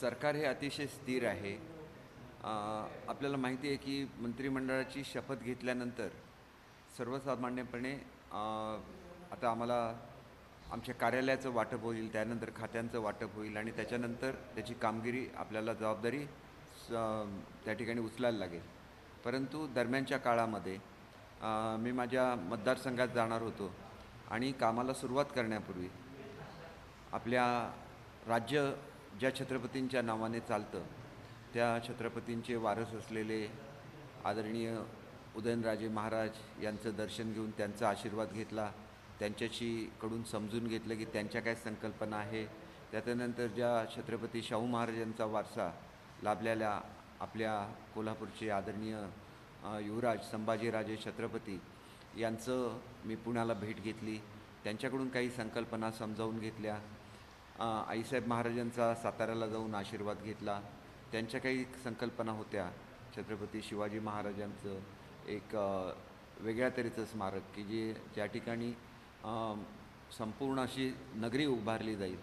सरकार हे अतिशय स्थिर आहे. आपल्याला माहिती आहे की मंत्रिमंडळाची शपथ घेतल्यानंतर सर्वसामान्यपणे आता आम्हाला आमच्या कार्यालयाचं वाटप होईल, त्यानंतर खात्यांचं वाटप होईल आणि त्याच्यानंतर त्याची कामगिरी आपल्याला जबाबदारी त्या ठिकाणी उचलायला लागेल. परंतु दरम्यानच्या काळामध्ये मी माझ्या मतदारसंघात जाणार होतो आणि कामाला सुरुवात करण्यापूर्वी आपल्या राज्य ज्या छत्रपतींच्या नावाने चालतं, त्या छत्रपतींचे वारस असलेले आदरणीय उदयनराजे महाराज यांचं दर्शन घेऊन त्यांचा आशीर्वाद घेतला. त्यांच्याशी कडून समजून घेतलं की त्यांच्या काय संकल्पना आहे. त्याच्यानंतर ज्या छत्रपती शाहू महाराजांचा वारसा लाभलेल्या आपल्या कोल्हापूरचे आदरणीय युवराज संभाजीराजे छत्रपती यांचं मी पुण्याला भेट घेतली. त्यांच्याकडून काही संकल्पना समजावून घेतल्या. आईसाहेब महाराजांचा साताऱ्याला जाऊन आशीर्वाद घेतला. त्यांच्या काही संकल्पना होत्या. छत्रपती शिवाजी महाराजांचं एक वेगळ्या तऱ्हेचं स्मारक की ज्या ठिकाणी संपूर्ण अशी नगरी उभारली जाईल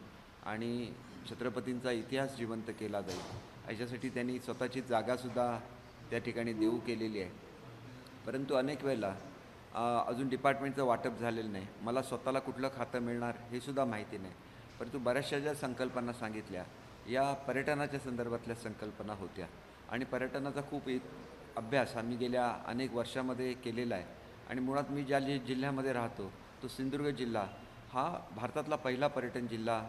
आणि छत्रपतींचा इतिहास जिवंत केला जाईल याच्यासाठी त्यांनी स्वतःची जागासुद्धा त्या ठिकाणी देऊ केलेली आहे. परंतु अनेक वेळेला अजून डिपार्टमेंटचं वाटप झालेलं नाही. मला स्वतःला कुठलं खातं मिळणार हे सुद्धा माहिती नाही. परंतु बऱ्याचशा ज्या संकल्पना सांगितल्या या पर्यटनाच्या संदर्भातल्या संकल्पना होत्या आणि पर्यटनाचा खूप अभ्यास आम्ही गेल्या अनेक वर्षामध्ये केलेला आहे. आणि मुळात मी ज्या जिल्ह्यामध्ये राहतो तो सिंधुदुर्ग जिल्हा हा भारतातला पहिला पर्यटन जिल्हा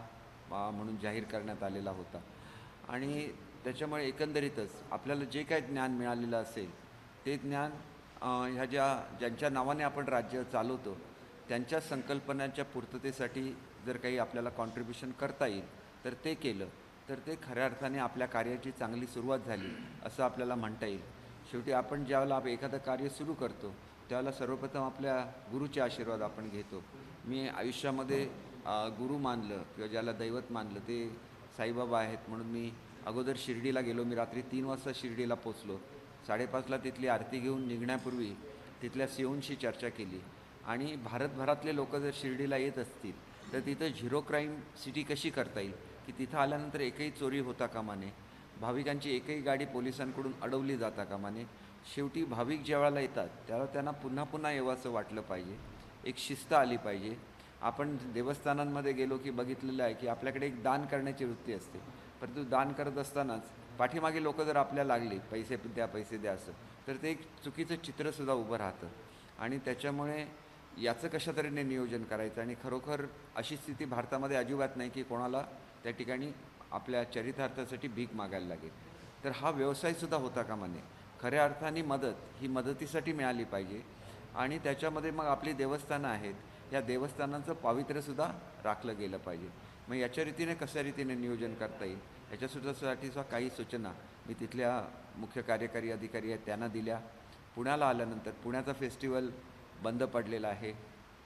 म्हणून जाहीर करण्यात आलेला होता. आणि त्याच्यामुळे एकंदरीतच आपल्याला जे काही ज्ञान मिळालेलं असेल ते ज्ञान ह्या ज्यांच्या नावाने आपण राज्य चालवतो त्यांच्या संकल्पनांच्या पूर्ततेसाठी जर काही आपल्याला कॉन्ट्रिब्युशन करता येईल तर ते केलं तर ते खऱ्या अर्थाने आपल्या कार्याची चांगली सुरुवात झाली असं आपल्याला म्हणता येईल. शेवटी आपण ज्यावेळेला एखादं कार्य सुरू करतो त्यावेळेला सर्वप्रथम आपल्या गुरुचे आशीर्वाद आपण घेतो. मी आयुष्यामध्ये गुरु मानलं किंवा ज्याला दैवत मानलं ते साईबाबा आहेत म्हणून मी अगोदर शिर्डीला गेलो. मी रात्री 3 वाजता शिर्डीला पोचलो. 5:30ला तिथली आरती घेऊन निघण्यापूर्वी तिथल्या सीओंशी चर्चा केली आणि भारतभरातले लोक जर शिर्डीला येत असतील तर तिथं झिरो क्राईम सिटी कशी करता येईल की तिथं आल्यानंतर एकही चोरी होता कामा नये, भाविकांची एकही गाडी पोलिसांकडून अडवली जाता कामा नये. शेवटी भाविक ज्यावेळेला येतात त्यावेळेला त्यांना पुन्हा पुन्हा येवाचं वाटलं पाहिजे, एक शिस्त आली पाहिजे. आपण देवस्थानांमध्ये गेलो की बघितलेलं आहे की आपल्याकडे एक दान करण्याची वृत्ती असते. परंतु दान करत असतानाच पाठीमागे लोक जर आपल्याला लागले पैसे द्या असं तर ते एक चुकीचं चित्रसुद्धा उभं राहतं. आणि त्याच्यामुळे याचं कशा तऱ्हेने नियोजन करायचं आणि खरोखर अशी स्थिती भारतामध्ये अजिबात नाही की कोणाला त्या ठिकाणी आपल्या चरितार्थासाठी भीक मागायला लागेल. तर हा व्यवसायसुद्धा होता कामा नये. खऱ्या अर्थाने मदत ही मदतीसाठी मिळाली पाहिजे आणि त्याच्यामध्ये मग आपली देवस्थानं आहेत, या देवस्थानांचं पावित्र्यसुद्धा राखलं गेलं पाहिजे. मग याच्या रीतीने कशा रीतीने नियोजन करता येईल याच्यासाठीसुद्धा काही सूचना मी तिथल्या मुख्य कार्यकारी अधिकारी आहेत त्यांना दिल्या. पुण्याला आल्यानंतर पुण्याचा फेस्टिवल बंद पडलेला आहे.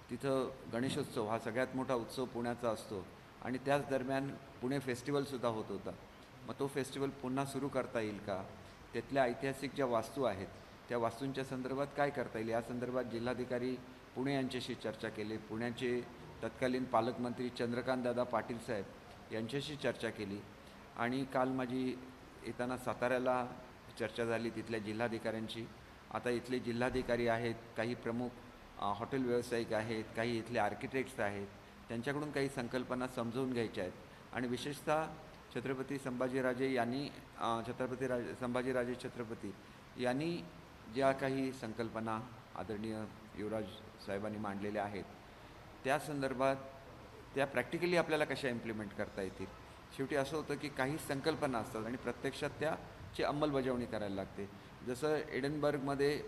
तिथं गणेशोत्सव हा सगळ्यात मोठा उत्सव पुण्याचा असतो आणि त्याच दरम्यान पुणे फेस्टिवलसुद्धा होत होता. मग तो फेस्टिवल पुन्हा सुरू करता येईल का, तिथल्या ऐतिहासिक ज्या वास्तू आहेत त्या वास्तूंच्या संदर्भात काय करता येईल या संदर्भात जिल्हाधिकारी पुणे यांच्याशी चर्चा केली. पुण्याचे तत्कालीन पालकमंत्री चंद्रकांतदादा पाटील साहेब यांच्याशी चर्चा केली. आणि काल माझी येताना साताऱ्याला चर्चा झाली तिथल्या जिल्हाधिकाऱ्यांची. आता इथले जिल्हाधिकारी आहेत, काही प्रमुख हॉटेल व्यावसायिक आहेत, काही इथले आर्किटेक्ट्स आहेत, त्यांच्याकडून काही संकल्पना समजवून घ्यायच्या आहेत. आणि विशेषतः छत्रपती संभाजीराजे यांनी ज्या काही संकल्पना आदरणीय युवराज साहेबांनी मांडलेल्या आहेत त्या संदर्भात त्या प्रॅक्टिकली आपल्याला कशा इम्प्लिमेंट करता येतील. शेवटी असं होतं की काही संकल्पना असतात आणि प्रत्यक्षात त्याची अंमलबजावणी करायला लागते. जसं एडनबर्गमध्ये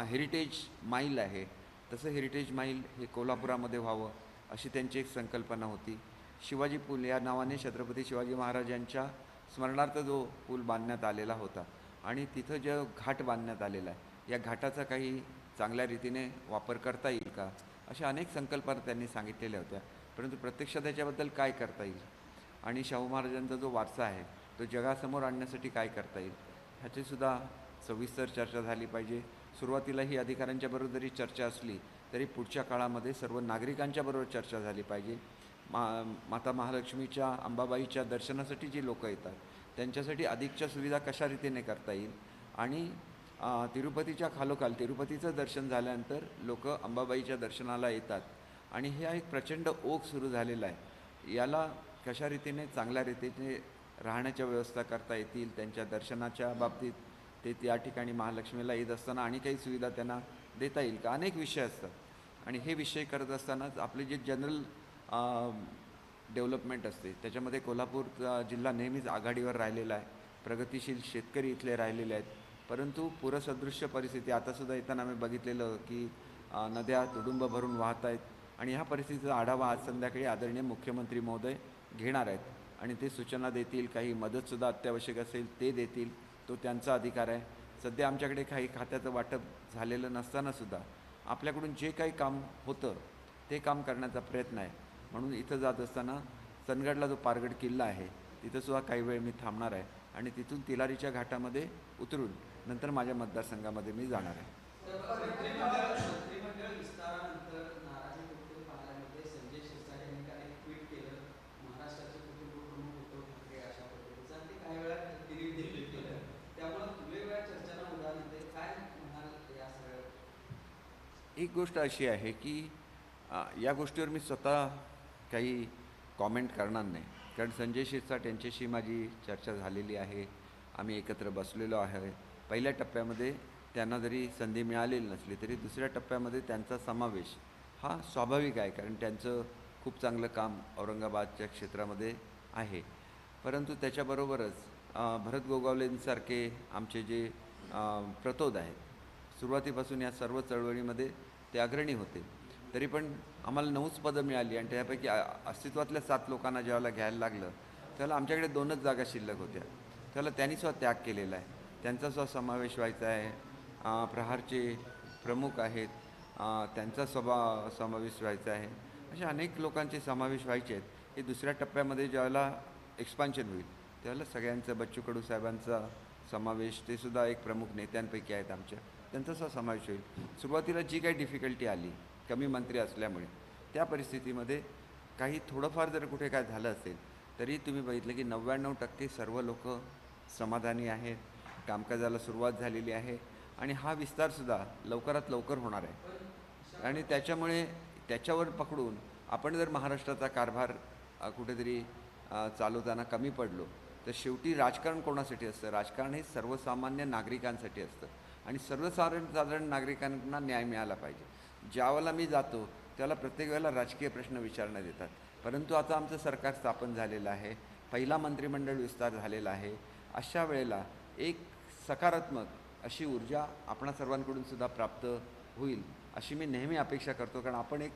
हेरिटेज माईल आहे तसं हेरिटेज माईल हे कोल्हापुरामध्ये व्हावं अशी त्यांची एक संकल्पना होती. शिवाजी पूल या नावाने छत्रपती शिवाजी महाराजांच्या स्मरणार्थ जो पूल बांधण्यात आलेला होता आणि तिथं जो घाट बांधण्यात आलेला आहे या घाटाचा काही चांगल्या रीतीने वापर करता येईल का, अशा अनेक संकल्पना त्यांनी सांगितलेल्या होत्या. परंतु प्रत्यक्षात त्याच्याबद्दल काय करता येईल आणि शाहू महाराजांचा जो वारसा आहे तो जगासमोर आणण्यासाठी काय करता येईल ह्याचीसुद्धा सविस्तर चर्चा झाली पाहिजे. सुरुवातीला ही अधिकाऱ्यांच्याबरोबर जरी चर्चा असली तरी पुढच्या काळामध्ये सर्व नागरिकांच्याबरोबर चर्चा झाली पाहिजे. माता महालक्ष्मीच्या अंबाबाईच्या दर्शनासाठी जी लोकं येतात त्यांच्यासाठी अधिकच्या सुविधा कशा रीतीने करता येईल आणि तिरुपतीच्या खालोखाल तिरुपतीचं दर्शन झाल्यानंतर लोक अंबाबाईच्या दर्शनाला येतात आणि हा एक प्रचंड ओघ सुरू झालेला आहे. याला कशा रीतीने चांगल्या रीतीने राहण्याच्या व्यवस्था करता येतील, त्यांच्या दर्शनाच्या बाबतीत ते त्या ठिकाणी महालक्ष्मीला येत असताना आणि काही सुविधा त्यांना देता येईल का, अनेक विषय असतात आणि हे विषय करत असतानाच आपले जे जनरल डेव्हलपमेंट असते त्याच्यामध्ये कोल्हापूर जिल्हा नेहमीच आघाडीवर राहिलेला आहे. प्रगतिशील शेतकरी इथले राहिलेले आहेत, परंतु पूरसदृश्य परिस्थिती आतासुद्धा येताना आम्ही बघितलेलं की नद्या तुडुंब भरून वाहत आहेत आणि ह्या परिस्थितीचा आढावा आज संध्याकाळी आदरणीय मुख्यमंत्री महोदय घेणार आहेत आणि ते सूचना देतील. काही मदतसुद्धा अत्यावश्यक असेल ते देतील, तो त्यांचा अधिकार आहे. सध्या आमच्याकडे काही खात्याचं वाटप झालेलं नसतानासुद्धा आपल्याकडून जे काही काम होतं ते काम करण्याचा प्रयत्न आहे. म्हणून इथं जात असताना चंदगडला जो पारगड किल्ला आहे तिथंसुद्धा काही वेळ मी थांबणार आहे आणि तिथून तिलारीच्या घाटामध्ये उतरून नंतर माझ्या मतदारसंघामध्ये मी जाणार आहे. मंत्रिमंडळ विस्तारानंतर नाराजी व्यक्त पाहायला मिळते. संजय शिरसाट यांनी काल एक ट्विट केलं, महाराष्ट्राचे कुटुंब प्रमुख उद्धव ठाकरे अशा पद्धतीचं, आणि ते काही वेळा दिलीप देखील केलं. त्यामुळे वेगवेगळ्या चर्चांना उदाहरण देते. काय म्हणाल या सगळ्या? एक गोष्ट अशी आहे की या गोष्टीवर मी स्वतः काही कॉमेंट करणार नाही, कारण संजय शिरसाट यांच्याशी माझी चर्चा झालेली आहे. आम्ही एकत्र बसलेलो आहे. पहिल्या टप्प्यामध्ये त्यांना जरी संधी मिळालेली नसली तरी दुसऱ्या टप्प्यामध्ये त्यांचा समावेश हा स्वाभाविक आहे, कारण त्यांचं खूप चांगलं काम औरंगाबादच्या क्षेत्रामध्ये आहे. परंतु त्याच्याबरोबरच भरत गोगावलेंसारखे आमचे जे प्रतोद आहेत, सुरुवातीपासून या सर्व चळवळीमध्ये ते अग्रणी होते. तरी पण आम्हाला 9च पदं मिळाली आणि त्यापैकी अस्तित्वातल्या 7 लोकांना ज्यावेळेला घ्यायला लागलं त्याला आमच्याकडे 2च जागा शिल्लक होत्या. त्याला त्यांनीसुद्धा त्याग केलेला आहे. त्यांचासुद्धा समावेश व्हायचा आहे. प्रहारचे प्रमुख आहेत, त्यांचा समावेश व्हायचा आहे. असे अनेक लोकांचे समावेश व्हायचे आहेत. हे दुसऱ्या टप्प्यामध्ये ज्यावेळेला एक्सपान्शन होईल त्यावेळेला सगळ्यांचं, बच्चू कडू साहेबांचा समावेश, ते सुद्धा एक प्रमुख नेत्यांपैकी आहेत आमच्या, त्यांचासुद्धा समावेश होईल. सुरुवातीला जी काही डिफिकल्टी आली कमी मंत्री असल्यामुळे, त्या परिस्थितीमध्ये काही थोडंफार जर कुठे काय झालं असेल तरी तुम्ही बघितलं की 99% सर्व लोक समाधानी आहेत. कामकाजाला सुरुवात झालेली आहे आणि हा विस्तारसुद्धा लवकरात लवकर होणार आहे. आणि त्याच्यामुळे त्याच्यावर पकडून आपण जर महाराष्ट्राचा कारभार कुठेतरी चालवताना कमी पडलो तर शेवटी राजकारण कोणासाठी असतं? राजकारण हे सर्वसामान्य नागरिकांसाठी असतं आणि सर्वसाधारण नागरिकांना न्याय मिळाला पाहिजे. ज्यावेळेला मी जातो त्याला प्रत्येक वेळेला राजकीय प्रश्न विचारण्यात येतात, परंतु आता आमचं सरकार स्थापन झालेलं आहे, पहिला मंत्रिमंडळ विस्तार झालेला आहे. अशा वेळेला एक सकारात्मक अशी ऊर्जा आपणा सर्वांकडून सुद्धा प्राप्त होईल अशी मी नेहमी अपेक्षा करतो, कारण आपण एक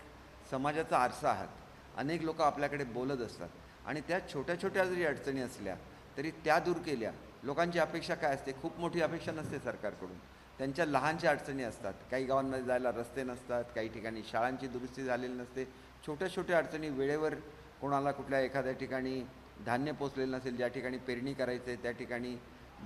समाजाचा आरसा आहात. अनेक लोक आपल्याकडे बोलत असतात आणि त्या छोट्या छोट्या जरी अडचणी असल्या तरी त्या दूर केल्या. लोकांची अपेक्षा काय असते? खूप मोठी अपेक्षा नसते सरकारकडून, त्यांच्या लहानशा अडचणी असतात. काही गावांमध्ये जायला रस्ते नसतात, काही ठिकाणी शाळांची दुरुस्ती झालेली नसते. छोट्या छोट्या अडचणी, वेळेवर कोणाला कुठल्या एखाद्या ठिकाणी धान्य पोचलेलं नसेल, ज्या ठिकाणी पेरणी करायचं आहे त्या ठिकाणी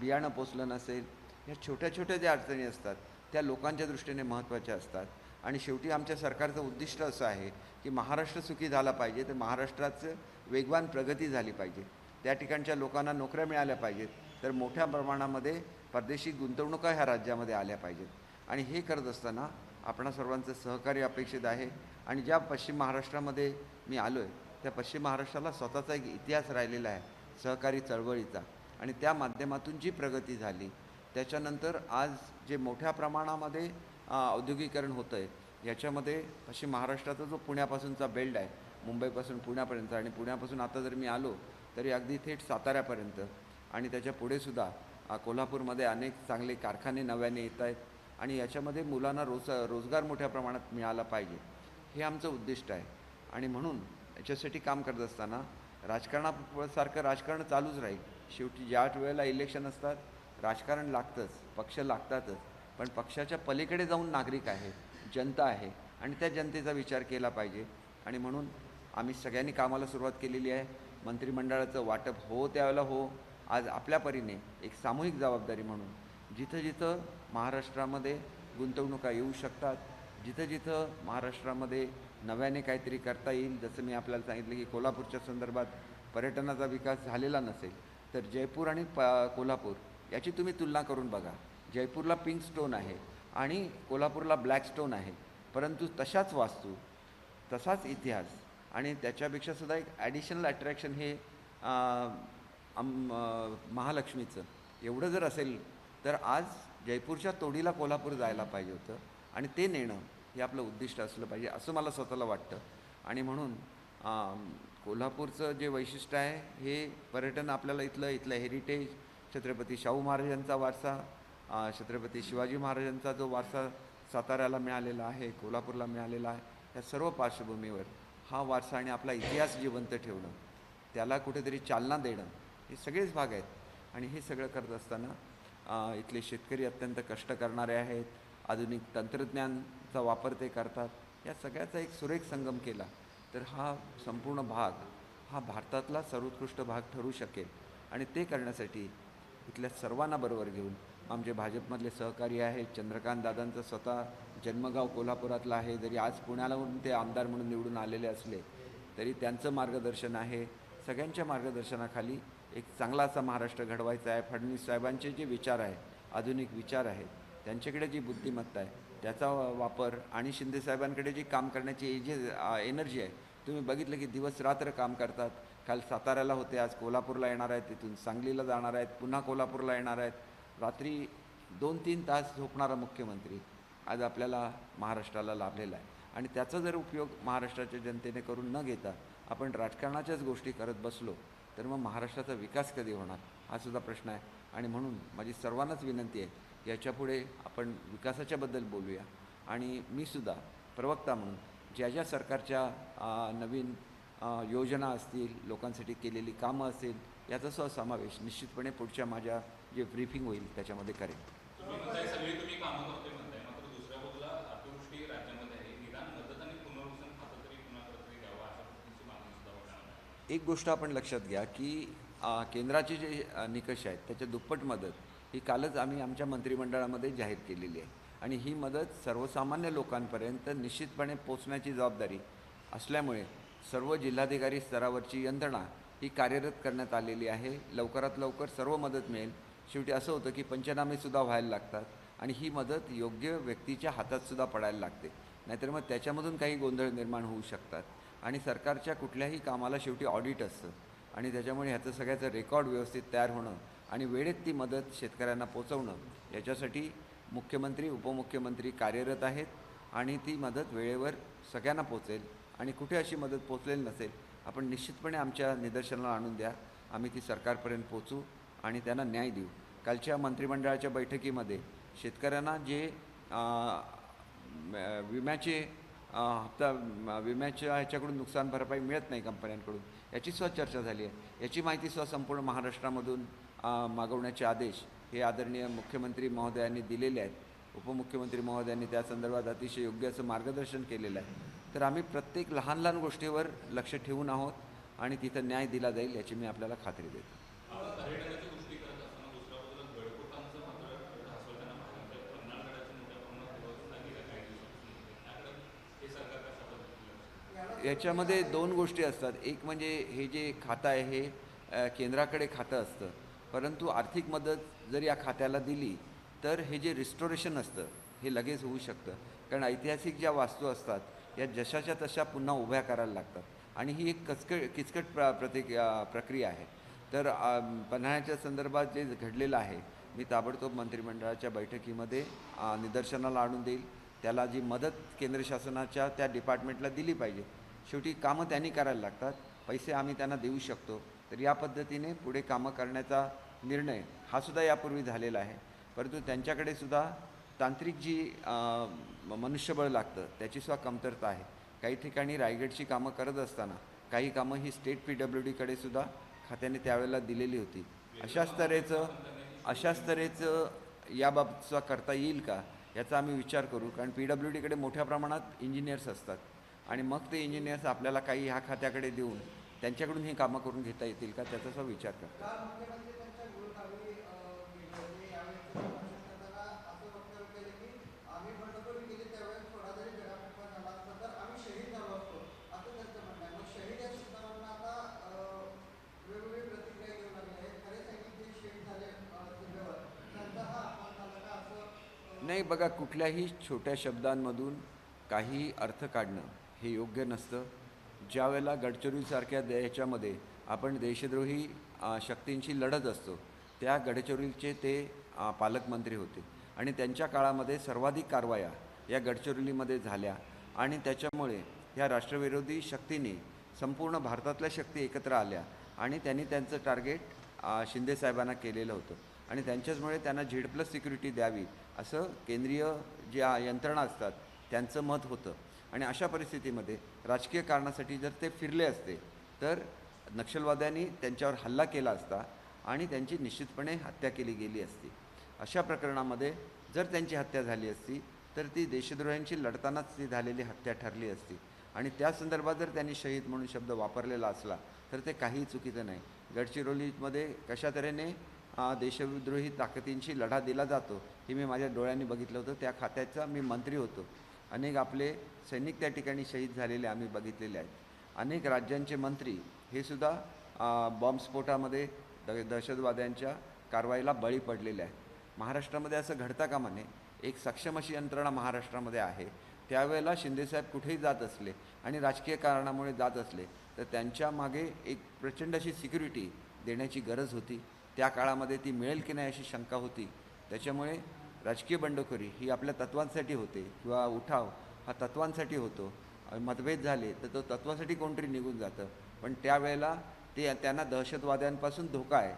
बियाणं पोचलं नसेल, ह्या छोट्या छोट्या ज्या अडचणी असतात त्या लोकांच्या दृष्टीने महत्त्वाच्या असतात. आणि शेवटी आमच्या सरकारचं उद्दिष्ट असं आहे की महाराष्ट्र सुखी झाला पाहिजे, तर महाराष्ट्राचं वेगवान प्रगती झाली पाहिजे, त्या ठिकाणच्या लोकांना नोकऱ्या मिळाल्या पाहिजेत, तर मोठ्या प्रमाणामध्ये परदेशी गुंतवणुका ह्या राज्यामध्ये आल्या पाहिजेत. आणि हे करत असताना आपणा सर्वांचं सहकार्य अपेक्षित आहे. आणि ज्या पश्चिम महाराष्ट्रामध्ये मी आलो आहे त्या पश्चिम महाराष्ट्राला स्वतःचा एक इतिहास राहिलेला आहे सहकारी चळवळीचा, आणि त्या माध्यमातून जी प्रगती झाली त्याच्यानंतर आज जे मोठ्या प्रमाणामध्ये औद्योगिकरण होतं आहे याच्यामध्ये पश्चिम महाराष्ट्राचा जो पुण्यापासूनचा बेल्ट आहे, मुंबईपासून पुण्यापर्यंत, आणि पुण्यापासून आता जर मी आलो तरी अगदी थेट साताऱ्यापर्यंत आणि त्याच्या पुढेसुद्धा कोल्हापूरमध्ये अनेक चांगले कारखाने नव्याने येत आहेत आणि याच्यामध्ये मुलांना रोजगार मोठ्या प्रमाणात मिळाला पाहिजे, हे आमचं उद्दिष्ट आहे. आणि म्हणून याच्यासाठी काम करत असताना राजकारणासारखं राजकारण चालूच राहील. शेवटी ज्या वेळेला इलेक्शन असतात राजकारण लागतंच, पक्ष लागतातच, पण पक्षाच्या पलीकडे जाऊन नागरिक आहे, जनता आहे आणि त्या जनतेचा विचार केला पाहिजे. आणि म्हणून आम्ही सगळ्यांनी कामाला सुरुवात केलेली आहे. मंत्रिमंडळाचं वाटप हो त्यावेळेला हो, आज आपल्या परीने एक सामूहिक जबाबदारी म्हणून जिथं जिथं महाराष्ट्रामध्ये गुंतवणुका येऊ शकतात, जिथं जिथं महाराष्ट्रामध्ये नव्याने काहीतरी करता येईल. जसं मी आपल्याला सांगितलं की कोल्हापूरच्या संदर्भात पर्यटनाचा विकास झालेला नसेल तर जयपूर आणि कोल्हापूर याची तुम्ही तुलना करून बघा. जयपूरला पिंक स्टोन आहे आणि कोल्हापूरला ब्लॅक स्टोन आहे, परंतु तशाच वास्तू, तसाच इतिहास आणि त्याच्यापेक्षासुद्धा एक ॲडिशनल अट्रॅक्शन हे महालक्ष्मीचं एवढं जर असेल तर आज जयपूरच्या तोडीला कोल्हापूर जायला पाहिजे होतं आणि ते नेणं हे आपलं उद्दिष्ट असलं पाहिजे असं मला स्वतःला वाटतं. आणि म्हणून कोल्हापूरचं जे वैशिष्ट्य आहे हे पर्यटन आपल्याला इथलं हेरिटेज, छत्रपती शाहू महाराजांचा वारसा, छत्रपती शिवाजी महाराजांचा जो वारसा साताऱ्याला मिळालेला आहे, कोल्हापूरला मिळालेला आहे, या सर्व पार्श्वभूमीवर हा वारसा आणि आपला इतिहास जिवंत ठेवणं, त्याला कुठेतरी चालना देणं, हे सगळेच भाग आहेत. आणि हे सगळं करत असताना इथले शेतकरी अत्यंत कष्ट करणारे आहेत, आधुनिक तंत्रज्ञानाचा वापर ते करतात. या सगळ्याचा एक सुरेख संगम केला तर हा संपूर्ण भाग हा भारतातला सर्वोत्कृष्ट भाग ठरू शकेल. आणि ते करण्यासाठी इथल्या सर्वांना बरोबर घेऊन आमचे भाजपमधले सहकारी आहेत. चंद्रकांत दादांचं स्वतः जन्मगाव कोल्हापुरातलं आहे, जरी आज पुण्यालाहून ते आमदार म्हणून निवडून आलेले असले तरी त्यांचं मार्गदर्शन आहे. सगळ्यांच्या मार्गदर्शनाखाली एक चांगला असा महाराष्ट्र घडवायचा आहे. फडणवीस साहेबांचे जे विचार आहे, आधुनिक विचार आहेत, त्यांच्याकडे जी बुद्धिमत्ता आहे त्याचा वापर आणि शिंदेसाहेबांकडे जी काम करण्याची जी एनर्जी आहे, तुम्ही बघितलं की दिवस रात्र काम करतात. काल साताऱ्याला होते, आज कोल्हापूरला येणार आहेत, तिथून सांगलीला जाणार आहेत, पुन्हा कोल्हापूरला येणार आहेत. रात्री 2-3 तास झोपणारा मुख्यमंत्री आज आपल्याला महाराष्ट्राला लाभलेला आहे. आणि त्याचा जर उपयोग महाराष्ट्राच्या जनतेने करून न घेता आपण राजकारणाच्याच गोष्टी करत बसलो तर मग महाराष्ट्राचा विकास कधी होणार हा सुद्धा प्रश्न आहे. आणि म्हणून माझी सर्वांनाच विनंती आहे, याच्यापुढे आपण विकासाच्याबद्दल बोलूया. आणि मीसुद्धा प्रवक्ता म्हणून ज्या ज्या सरकारच्या नवीन योजना असतील, लोकांसाठी केलेली कामं असतील, याचा समावेश निश्चितपणे पुढच्या माझ्या जे ब्रीफिंग होईल त्याच्यामध्ये करेन. तुम्ही म्हणताय सगळी तुम्ही कामं करतोय म्हणताय, मात्र दुसऱ्या बाजूला अतिवृष्टी राज्यामध्ये आहे. निदान मदत आणि पुनर्वसन खातं तरी कुणाकडे तरी द्यावं अशा पद्धतीची मागणी सुद्धा होणार. एक गोष्ट आपण लक्षात घ्या की केंद्राचे जे निकष आहेत त्याच्या दुप्पट मदत ही कालच आम्ही आमच्या मंत्रिमंडळामध्ये जाहीर केलेली आहे. आणि ही मदत सर्वसामान्य लोकांपर्यंत निश्चितपणे पोचण्याची जबाबदारी असल्यामुळे सर्व जिल्हाधिकारी स्तरावरची यंत्रणा ही कार्यरत करण्यात आलेली आहे. लवकरात लवकर सर्व मदत मिळेल. शेवटी असं होतं की पंचनामेसुद्धा व्हायला लागतात आणि ही मदत योग्य व्यक्तीच्या हातातसुद्धा पडायला लागते, नाहीतर मग त्याच्यामधून काही गोंधळ निर्माण होऊ शकतात. आणि सरकारच्या कुठल्याही कामाला शेवटी ऑडिट असतं आणि त्याच्यामुळे ह्याचं सगळ्याचं रेकॉर्ड व्यवस्थित तयार होणं आणि वेळेत ती मदत शेतकऱ्यांना पोचवणं, याच्यासाठी मुख्यमंत्री, उपमुख्यमंत्री कार्यरत आहेत आणि ती मदत वेळेवर सगळ्यांना पोचेल. आणि कुठे अशी मदत पोचलेली नसेल, आपण निश्चितपणे आमच्या निदर्शनाला आणून द्या, आम्ही ती सरकारपर्यंत पोचू आणि त्यांना न्याय देऊ. कालच्या मंत्रिमंडळाच्या बैठकीमध्ये शेतकऱ्यांना जे विम्याचे हप्ता, विम्याच्या ह्याच्याकडून नुकसान भरपाई मिळत नाही कंपन्यांकडून, याचीसुद्धा चर्चा झाली आहे. याची माहितीसुद्धा संपूर्ण महाराष्ट्रामधून मागवण्याचे आदेश हे आदरणीय मुख्यमंत्री महोदयांनी दिलेले आहेत. उपमुख्यमंत्री महोदयांनी त्या संदर्भात अतिशय योग्य असं मार्गदर्शन केलेलं आहे. तर आम्ही प्रत्येक लहान लहान गोष्टीवर लक्ष ठेवून आहोत आणि तिथं न्याय दिला जाईल याची मी आपल्याला खात्री देतो. पर्यटनाची गोष्टी करत असताना दुसऱ्या बाजूला गडकोटांचं मात्र ढासळताना पाहिलं. पन्हाळगडाची मोठ्या प्रमाणात व्यवस्था गेल्या काही दिवसापासून त्याकडे हे सरकार कशा पद्धतीने? याच्यामध्ये दोन गोष्टी असतात. एक म्हणजे हे जे खातं आहे हे केंद्राकडे खातं असतं, परंतु आर्थिक मदत जर या खात्याला दिली तर हे जे रिस्टोरेशन असतं हे लगेच होऊ शकतं. कारण ऐतिहासिक ज्या वास्तू असतात या जशाच्या तशा पुन्हा उभ्या करायला लागतात आणि ही एक किचकट प्रक्रिया आहे. तर पन्हाळ्याच्या संदर्भात जे घडलेलं आहे मी ताबडतोब मंत्रिमंडळाच्या बैठकीमध्ये निदर्शनाला आणून देईल. त्याला जी मदत केंद्र शासनाच्या त्या डिपार्टमेंटला दिली पाहिजे. शेवटी कामं त्यांनी करायला लागतात, पैसे आम्ही त्यांना देऊ शकतो. तर या पद्धतीने पुढे कामं करण्याचा निर्णय हा सुद्धा यापूर्वी झालेला आहे. परंतु त्यांच्याकडे सुद्धा तांत्रिक जी मनुष्यबळ लागतं त्याचीसुद्धा कमतरता आहे. काही ठिकाणी रायगडची कामं करत असताना काही कामं ही स्टेट PWDकडे सुद्धा खात्याने त्यावेळेला दिलेली होती. अशाच तऱ्हेचं याबाबतचा करता येईल का याचा आम्ही विचार करू. कारण PWDकडे मोठ्या प्रमाणात इंजिनियर्स असतात आणि मग ते इंजिनियर्स आपल्याला काही ह्या खात्याकडे देऊन त्यांच्याकडून ही कामं करून घेता येतील का त्याचा सुद्धा विचार करतात. नाही बघा, कुठल्याही छोट्या शब्दांमधून काही अर्थ काढणं हे योग्य नसतं. ज्या वेळेला गडचिरोलीसारख्या ह्याच्यामध्ये आपण देशद्रोही शक्तींशी लढत असतो, त्या गडचिरोलीचे ते पालकमंत्री होते आणि त्यांच्या काळामध्ये सर्वाधिक कारवाया या गडचिरोलीमध्ये झाल्या आणि त्याच्यामुळे ह्या राष्ट्रविरोधी शक्तींनी संपूर्ण भारतातल्या शक्ती एकत्र आल्या आणि त्यांनी त्यांचं टार्गेट शिंदेसाहेबांना केलेलं होतं आणि त्यांच्याचमुळे त्यांना झेड+ सिक्युरिटी द्यावी असं केंद्रीय ज्या यंत्रणा असतात त्यांचं मत होतं. आणि अशा परिस्थितीमध्ये राजकीय कारणासाठी जर ते फिरले असते तर नक्षलवाद्यांनी त्यांच्यावर हल्ला केला असता आणि त्यांची निश्चितपणे हत्या केली गेली असती. अशा प्रकरणामध्ये जर त्यांची हत्या झाली असती तर ती देशद्रोह्यांशी लढतानाच ती झालेली हत्या ठरली असती आणि त्या संदर्भात जर त्यांनी शहीद म्हणून शब्द वापरलेला असला तर ते काहीही चुकीचं नाही. गडचिरोलीमध्ये कशा तऱ्हेने देशविद्रोही ताकदींशी लढा दिला जातो हे मी माझ्या डोळ्यांनी बघितलं होतं. त्या खात्याचा मी मंत्री होतो. अनेक आपले सैनिक त्या ठिकाणी शहीद झालेले आम्ही बघितलेले आहेत. अनेक राज्यांचे मंत्री हे सुद्धा बॉम्बस्फोटामध्ये दहशतवाद्यांच्या कारवाईला बळी पडलेले आहेत. महाराष्ट्रामध्ये असं घडता कामा नये. एक सक्षम अशी यंत्रणा महाराष्ट्रामध्ये आहे. त्यावेळेला शिंदेसाहेब कुठेही जात असले आणि राजकीय कारणामुळे जात असले तर त्यांच्या मागे एक प्रचंड अशी सिक्युरिटी देण्याची गरज होती. त्या काळामध्ये ती मिळेल की नाही अशी शंका होती. त्याच्यामुळे राजकीय बंडखोरी ही आपल्या तत्वांसाठी होते किंवा उठाव हा तत्वांसाठी होतो. मतभेद झाले तर तो तत्वासाठी कोणतरी निघून जातं. पण त्यावेळेला त्यांना दहशतवाद्यांपासून धोका आहे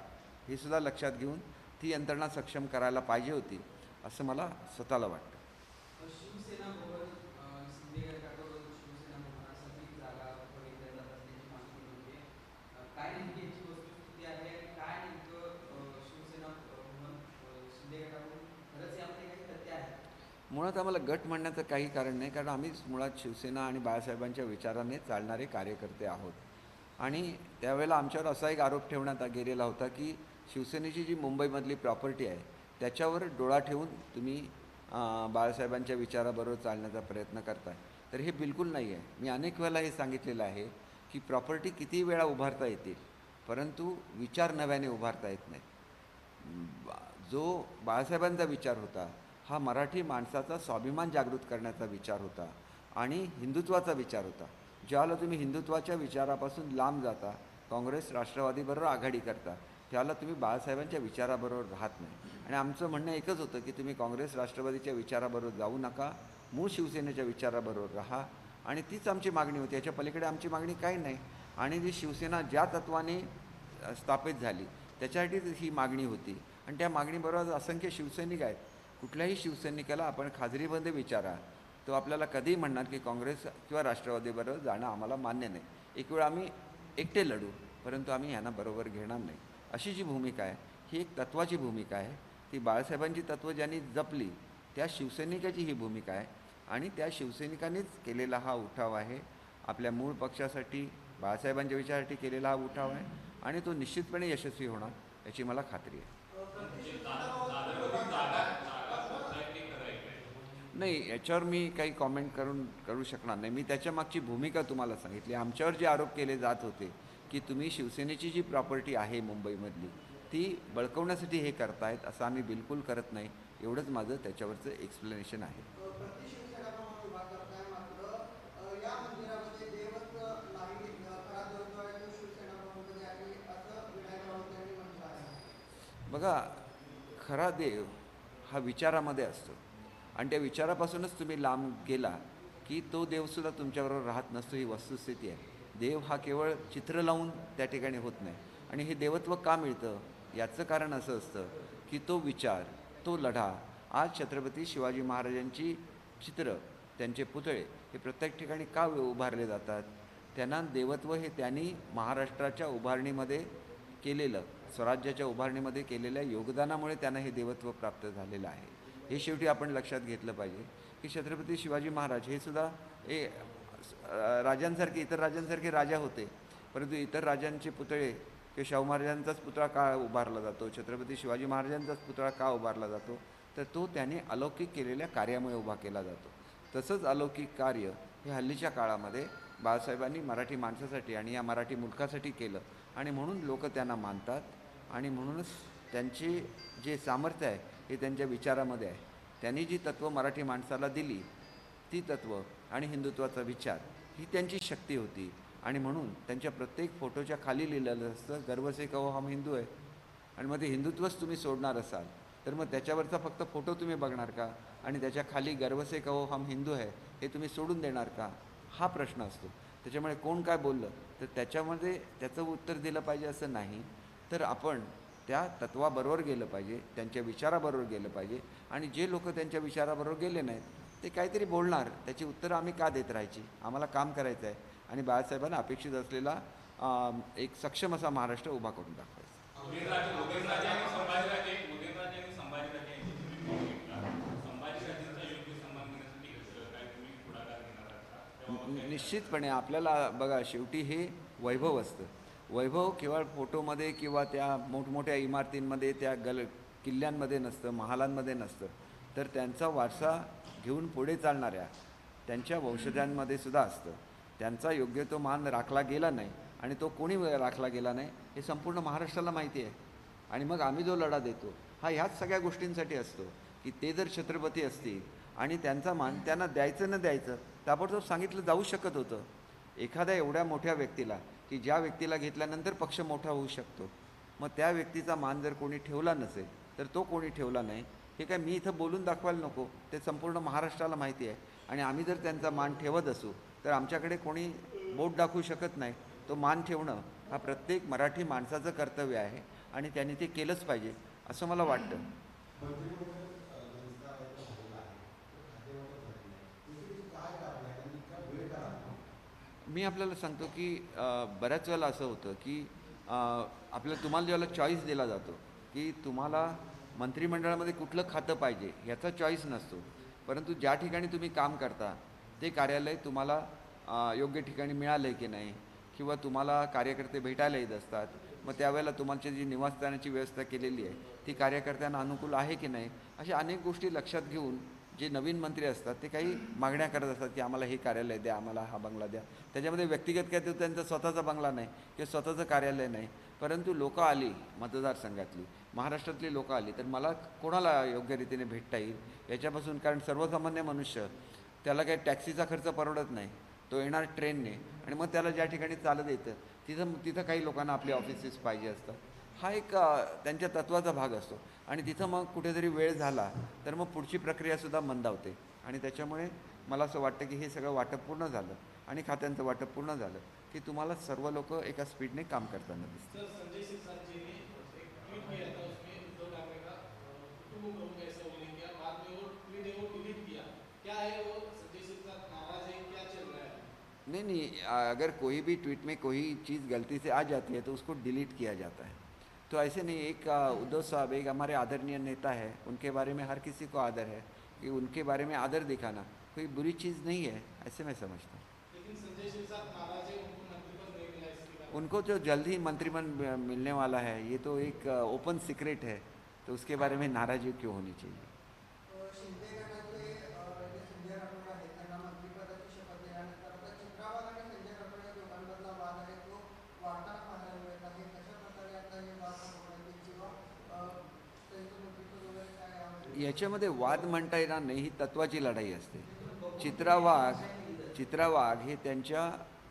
हे सुद्धा लक्षात घेऊन ती यंत्रणा सक्षम करायला पाहिजे होती असं मला स्वतःला वाटतं. शिवसेना भवन शिंदे गटाकडून शिवसेना भवनासाठी जागा बघितल्या जातात त्याची मागणी होते. काय नेमकी याची वस्तुस्थिती आहे आणि काय नेमकं शिवसेना भवन शिंदे गटाकडून खरंच यामध्ये काही तथ्य आहे? मुळात आम्हाला गट म्हणण्याचं काही कारण नाही, कारण आम्हीच मुळात शिवसेना आणि बाळासाहेबांच्या विचाराने चालणारे कार्यकर्ते आहोत. आणि त्यावेळेला आमच्यावर असा एक आरोप ठेवण्यात गेलेला होता की शिवसेनेची जी मुंबईमधली प्रॉपर्टी आहे त्याच्यावर डोळा ठेवून तुम्ही बाळासाहेबांच्या विचाराबरोबर चालण्याचा प्रयत्न करताय. तर हे बिलकुल नाही आहे. मी अनेक वेळेला हे सांगितलेलं आहे की प्रॉपर्टी किती वेळा उभारता येतील परंतु विचार नव्याने उभारता येत नाही. जो बाळासाहेबांचा विचार होता हा मराठी माणसाचा स्वाभिमान जागृत करण्याचा विचार होता आणि हिंदुत्वाचा विचार होता. ज्यावेळेला तुम्ही हिंदुत्वाच्या विचारापासून लांब जाता, काँग्रेस राष्ट्रवादीबरोबर आघाडी करता, त्यावेळेला तुम्ही बाळासाहेबांच्या विचाराबरोबर राहत नाही. आणि आमचं म्हणणं एकच होतं की तुम्ही काँग्रेस राष्ट्रवादीच्या विचाराबरोबर जाऊ नका, मूळ शिवसेनेच्या विचाराबरोबर राहा. आणि तीच आमची मागणी होती. याच्या पलीकडे आमची मागणी काही नाही. आणि जी शिवसेना ज्या तत्वाने स्थापित झाली त्याच्यासाठीच ही मागणी होती. आणि त्या मागणीबरोबर असंख्य शिवसैनिक आहेत. कुठल्याही शिवसैनिकाला आपण खाजरीमध्ये विचारा, तो आपल्याला कधीही म्हणणार की काँग्रेस किंवा राष्ट्रवादीबरोबर जाणं आम्हाला मान्य नाही. एक वेळ आम्ही एकटे लढू परंतु आम्ही यांना बरोबर घेणार नाही. अशी जी भूमिका आहे ही एक तत्त्वाची भूमिका आहे. ती बाळासाहेबांची तत्त्व ज्यांनी जपली त्या शिवसैनिकाची ही भूमिका आहे आणि त्या शिवसैनिकांनीच केलेला हा उठाव आहे. आपल्या मूळ पक्षासाठी बाळासाहेबांच्या विचारासाठी केलेला हा उठाव आहे आणि तो निश्चितपणे यशस्वी होणार याची मला खात्री आहे. नाही, याच्यावर मी काही कॉमेंट करू शकणार नाही. मी त्याच्यामागची भूमिका तुम्हाला सांगितली. आमच्यावर जे आरोप केले जात होते की तुम्ही शिवसेनेची जी प्रॉपर्टी आहे मुंबईमधली ती बळकवण्यासाठी हे करतायत, असं आम्ही बिलकुल करत नाही. एवढंच माझं त्याच्यावरचं एक्सप्लेनेशन आहे. बघा, खरा देव हा विचारामध्ये असतो आणि त्या विचारापासूनच तुम्ही लांब गेला की तो देवसुद्धा तुमच्याबरोबर राहत नसतो. ही वस्तुस्थिती आहे. देव हा केवळ चित्र लावून त्या ठिकाणी होत नाही. आणि हे देवत्व का मिळतं याचं कारण असं असतं की तो विचार, तो लढा, आज छत्रपती शिवाजी महाराजांची चित्र, त्यांचे पुतळे हे प्रत्येक ठिकाणी का उभारले जातात? त्यांना देवत्व हे त्यांनी महाराष्ट्राच्या उभारणीमध्ये केलेलं, स्वराज्याच्या उभारणीमध्ये केलेल्या योगदानामुळे त्यांना हे देवत्व प्राप्त झालेलं आहे. हे शेवटी आपण लक्षात घेतलं पाहिजे की छत्रपती शिवाजी महाराज हे सुद्धा राजांसारखे, इतर राजांसारखे राजा होते. परंतु इतर राजांचे पुतळे किंवा शाहू महाराजांचाच पुतळा का उभारला जातो, छत्रपती शिवाजी महाराजांचाच पुतळा का उभारला जातो? तर तो त्याने अलौकिक केलेल्या कार्यामुळे उभा केला जातो. तसंच अलौकिक कार्य हे हल्लीच्या काळामध्ये बाळासाहेबांनी मराठी माणसासाठी आणि या मराठी मुलखासाठी केलं आणि म्हणून लोक त्यांना मानतात आणि म्हणूनच त्यांचे जे सामर्थ्य आहे हे त्यांच्या विचारामध्ये आहे. त्यांनी जी तत्त्व मराठी माणसाला दिली ती तत्त्व आणि हिंदुत्वाचा विचार ही त्यांची शक्ती होती. आणि म्हणून त्यांच्या प्रत्येक फोटोच्या खाली लिहिलेलं असतं गर्व से कहो हम हिंदू आहे. आणि मग ते हिंदुत्वच तुम्ही सोडणार असाल तर मग त्याच्यावरचा फक्त फोटो तुम्ही बघणार का आणि त्याच्या खाली गर्व से कहो हम हिंदू आहे हे तुम्ही सोडून देणार का, हा प्रश्न असतो. त्याच्यामुळे कोण काय बोललं तर त्याच्यामध्ये त्याचं उत्तर दिलं पाहिजे असं नाही, तर आपण त्या तत्वाबरोबर गेलं पाहिजे, त्यांच्या विचाराबरोबर गेलं पाहिजे. आणि जे लोक त्यांच्या विचाराबरोबर गेले नाहीत ते काहीतरी बोलणार, त्याची उत्तरं आम्ही का देत राहायची. आम्हाला काम करायचं आहे आणि बाळासाहेबांना अपेक्षित असलेला एक सक्षम असा महाराष्ट्र उभा करून दाखवायचा. उदयनराजे आणि संभाजीराजे यांची तुम्ही नाव घेतला. संभाजीराजेंचा योग्य सन्मान करण्यासाठी काय तुम्ही पुढाकार घेणार आहात का? तेव्हा निश्चितपणे आपल्याला बघा शेवटी हे वैभव असतं. वैभव केवळ फोटोमध्ये किंवा त्या मोठमोठ्या इमारतींमध्ये त्या किल्ल्यांमध्ये नसतं, महालांमध्ये नसतं, तर त्यांचा वारसा घेऊन पुढे चालणाऱ्या त्यांच्या वंशजांमध्ये सुद्धा असतं. त्यांचा योग्य तो मान राखला गेला नाही आणि तो कोणी राखला गेला नाही हे संपूर्ण महाराष्ट्राला माहिती आहे. आणि मग आम्ही जो लढा देतो हा ह्याच सगळ्या गोष्टींसाठी असतो की ते जर छत्रपती असतील आणि त्यांचा मान त्यांना द्यायचं न द्यायचं ताबडतोब सांगितलं जाऊ शकत होतं. एखाद्या एवढ्या मोठ्या व्यक्तीला की ज्या व्यक्तीला घेतल्यानंतर पक्ष मोठा होऊ शकतो, मग त्या व्यक्तीचा मान जर कोणी ठेवला नसेल तर तो कोणी ठेवला नाही हे काय मी इथं बोलून दाखवायला नको, ते संपूर्ण महाराष्ट्राला माहिती आहे. आणि आम्ही जर त्यांचा मान ठेवत असू तर आमच्याकडे कोणी बोट दाखवू शकत नाही. तो मान ठेवणं हा प्रत्येक मराठी माणसाचं कर्तव्य आहे आणि त्यांनी ते केलंच पाहिजे असं मला वाटतं. मी आपल्याला सांगतो की बऱ्याच वेळेला असं होतं की तुम्हाला ज्यावेळेला चॉईस दिला जातो की तुम्हाला मंत्रिमंडळामध्ये कुठलं खातं पाहिजे ह्याचा चॉईस नसतो, परंतु ज्या ठिकाणी तुम्ही काम करता ते कार्यालय तुम्हाला योग्य ठिकाणी मिळालं आहे की नाही, किंवा तुम्हाला कार्यकर्ते भेटायला येत असतात, मग त्यावेळेला तुमची जी निवासस्थानाची व्यवस्था केलेली आहे ती कार्यकर्त्यांना अनुकूल आहे की नाही, अशा अनेक गोष्टी लक्षात घेऊन जे नवीन मंत्री असतात ते काही मागण्या करत असतात की आम्हाला हे कार्यालय द्या, आम्हाला हा बंगला द्या. त्याच्यामध्ये व्यक्तिगत काय तर त्यांचा स्वतःचा बंगला नाही किंवा स्वतःचं कार्यालय नाही, परंतु लोकं आली मतदारसंघातली, महाराष्ट्रातली लोकं आली तर मला कोणाला योग्य रीतीने भेटता येईल याच्यापासून, कारण सर्वसामान्य मनुष्य त्याला काही टॅक्सीचा खर्च परवडत नाही, तो येणार ट्रेनने आणि मग त्याला ज्या ठिकाणी चालत येतं तिथं काही लोकांना आपले ऑफिसेस पाहिजे असतात. हा एक त्यांच्या तत्त्वाचा भाग असतो आणि तिथं मग कुठेतरी वेळ झाला तर मग पुढची प्रक्रियासुद्धा मंदावते. आणि त्याच्यामुळे मला असं वाटतं की हे सगळं वाटप पूर्ण झालं आणि खात्यांचं वाटप पूर्ण झालं की तुम्हाला सर्व लोक एका स्पीडने काम करताना दिसतात. सर, संजय शिरसाट जी ने एक ट्वीट किया था, उसमें उद्धव ठाकरे का कुटुंब प्रमुख ऐसा उल्लेख किया, बाद में वो ट्वीट है वो डिलीट किया. क्या है वो? संजय शिरसाट नाराज है, क्या चल रहा है? नहीं, अगर कोई भी ट्वीट में कोई चीज़ गलती से आ जाती है तो उसको डिलीट किया जाता है. तो ऐसे नहीं, एक उद्धव साहब एक हमारे आदरणीय नेता है, उनके बारे में हर किसी को आदर है कि उनके बारे में आदर दिखाना कोई बुरी चीज़ नहीं है, ऐसे मैं समझता हूँ. लेकिन संजय शिरसाट नाराज है, उनको मंत्रिपद नहीं मिला, इसके बारे में उनको जो जल्द ही मंत्रिमंड मिलने वाला है ये तो एक ओपन सीक्रेट है, तो उसके बारे में नाराज़गी क्यों होनी चाहिए. शिंदे गटातले जे संजय राठोड आहेत त्यांना मंत्रिपदाची शपथ दिल्यानंतर आता चित्रावाद आणि संजय राठोड या दोघांमधला वाद आहे तो वाढताना पाहायला मिळत आहे. कशा प्रकारे आता हे वाद सोडवण्यात किंवा त्यांचं नेतृत्व वगैरे काय आहे? याच्यामध्ये वाद म्हणता येणार नाही, ही तत्वाची लढाई असते. चित्रा वाघ हे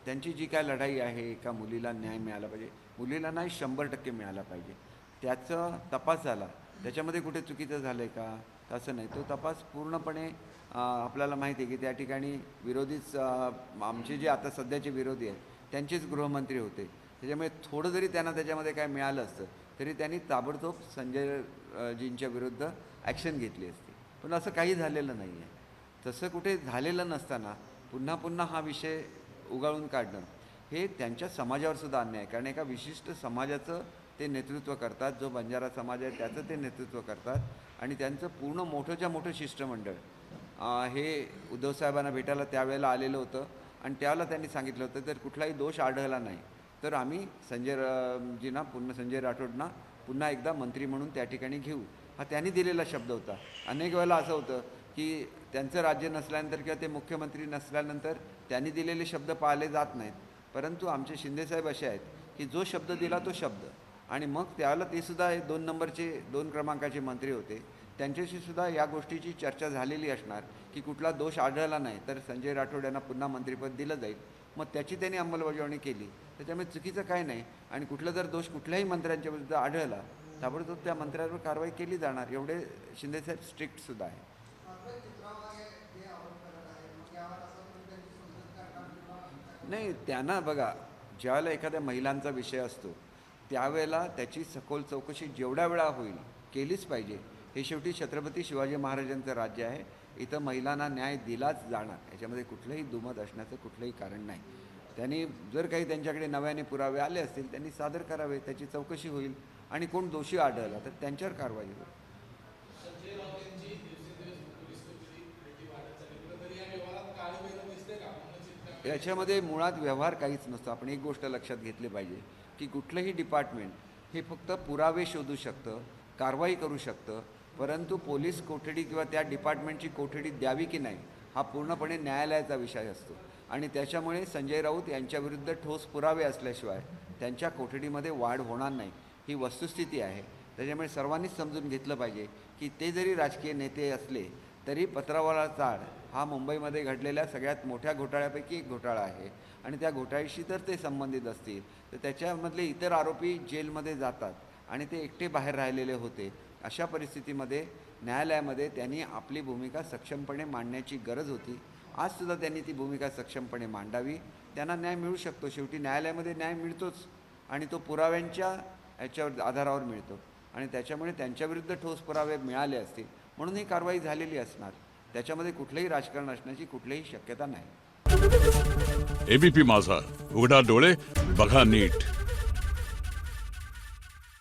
त्यांची जी काय लढाई आहे, एका मुलीला न्याय मिळाला पाहिजे, मुलीला नाही 100% मिळाला पाहिजे, त्याचा तपास झाला, त्याच्यामध्ये कुठे चुकीचं झालं आहे का तसं नाही, तो तपास पूर्णपणे आपल्याला माहिती आहे की त्या ठिकाणी विरोधीच आमचे जे आता सध्याचे विरोधी आहेत त्यांचेच गृहमंत्री होते. त्याच्यामुळे थोडं जरी त्यांना त्याच्यामध्ये काय मिळालं असतं तरी त्यांनी ताबडतोब संजयजींच्या विरुद्ध ॲक्शन घेतली असती, पण असं काही झालेलं नाही आहे. तसं कुठे झालेलं नसताना पुन्हा पुन्हा हा विषय उगाळून काढणं हे त्यांच्या समाजावर सुद्धा अन्याय आहे. कारण एका विशिष्ट समाजाचं ते नेतृत्व करतात, जो बंजारा समाज आहे त्याचं ते नेतृत्व करतात आणि त्यांचं पूर्ण मोठंच्या मोठं शिष्टमंडळ हे उद्धवसाहेबांना भेटायला त्यावेळेला आलेलं होतं आणि त्यावेळेला त्यांनी सांगितलं होतं जर कुठलाही दोष आढळला नाही तर आम्ही संजय राठोडना पुन्हा एकदा मंत्री म्हणून त्या ठिकाणी घेऊ, हा त्यांनी दिलेला शब्द होता. अनेक वेळेला असं होतं की त्यांचं राज्य नसल्यानंतर किंवा ते मुख्यमंत्री नसल्यानंतर त्यांनी दिलेले शब्द पाळले जात नाहीत, परंतु आमचे शिंदेसाहेब असे आहेत की जो शब्द दिला तो शब्द. आणि मग त्यावेळेला ते सुद्धा 2 क्रमांकाचे मंत्री होते, त्यांच्याशी सुद्धा या गोष्टीची चर्चा झालेली असणार की कुठला दोष आढळला नाही तर संजय राठोड यांना पुन्हा मंत्रिपद दिलं जाईल. मग त्याची त्यांनी अंमलबजावणी केली. त्याच्यामुळे चुकीचं काय नाही. आणि कुठला जर दोष कुठल्याही मंत्र्यांच्या विरुद्ध आढळला ताबडतोब त्या मंत्र्यावर कारवाई केली जाणार. एवढे शिंदेसाहेब स्ट्रिक्टसुद्धा आहे. मात्र चित्रावा जे आरोप करत आहेत मग यावर असं तुम्ही त्यांची समजूत करणार किंवा नाही, त्यांना बघा, ज्यावेळेला एखाद्या महिलांचा विषय असतो त्यावेळेला त्याची सखोल चौकशी जेवढ्या वेळा होईल केलीच पाहिजे. हे शेवटी छत्रपती शिवाजी महाराजांचं राज्य आहे. इथं महिलांना न्याय दिलाच जाणार. याच्यामध्ये कुठलंही दुमत असण्याचं कुठलंही कारण नाही. त्यांनी जर काही त्यांच्याकडे नव्याने पुरावे आले असतील त्यांनी सादर करावे, त्याची चौकशी होईल आणि कोण दोषी आढळला तर त्यांच्यावर कारवाई होईल. संजय राऊत यांची दिवसेंदिवस पोलीस कचेरी वाढत चालली कुठेतरी या व्यवहारात काळं दिसते का पूर्ण चित्र? याच्यामध्ये मुळात व्यवहार काहीच नसतो. आपण एक गोष्ट लक्षात घेतली पाहिजे की कुठलंही डिपार्टमेंट हे फक्त पुरावे शोधू शकतं, कारवाई करू शकतं, परंतु पोलीस कोठडी किंवा त्या डिपार्टमेंटची कोठडी द्यावी की नाही हा पूर्णपणे न्यायालयाचा विषय असतो. आणि त्याच्यामुळे संजय राऊत यांच्याविरुद्ध ठोस पुरावे असल्याशिवाय त्यांच्या कोठडीमध्ये वाढ होणार नाही, ही वस्तुस्थिती आहे. त्याच्यामुळे सर्वांनीच समजून घेतलं पाहिजे की ते जरी राजकीय नेते असले तरी पत्रावाला चाळ हा मुंबईमध्ये घडलेल्या सगळ्यात मोठ्या घोटाळ्यापैकी एक घोटाळा आहे. आणि त्या घोटाळ्याशी जर ते संबंधित असतील तर त्याच्यामधले इतर आरोपी जेलमध्ये जातात आणि ते एकटे बाहेर राहिलेले होते. अशा परिस्थितीमध्ये न्यायालयामध्ये त्यांनी आपली भूमिका सक्षमपणे मांडण्याची गरज होती. आजसुद्धा त्यांनी ती भूमिका सक्षमपणे मांडावी. त्यांना न्याय मिळू शकतो. शेवटी न्यायालयामध्ये न्याय मिळतोच आणि तो पुराव्यांच्या ह्याच्यावर आधारावर मिळतो. आणि त्याच्यामुळे त्यांच्याविरुद्ध ठोस पुरावे मिळाले असतील म्हणून ही कारवाई झालेली असणार. त्याच्यामध्ये कुठलंही राजकारण असण्याची कुठलीही शक्यता नाही. एबीपी माझा, उघडा डोळे बघा नीट.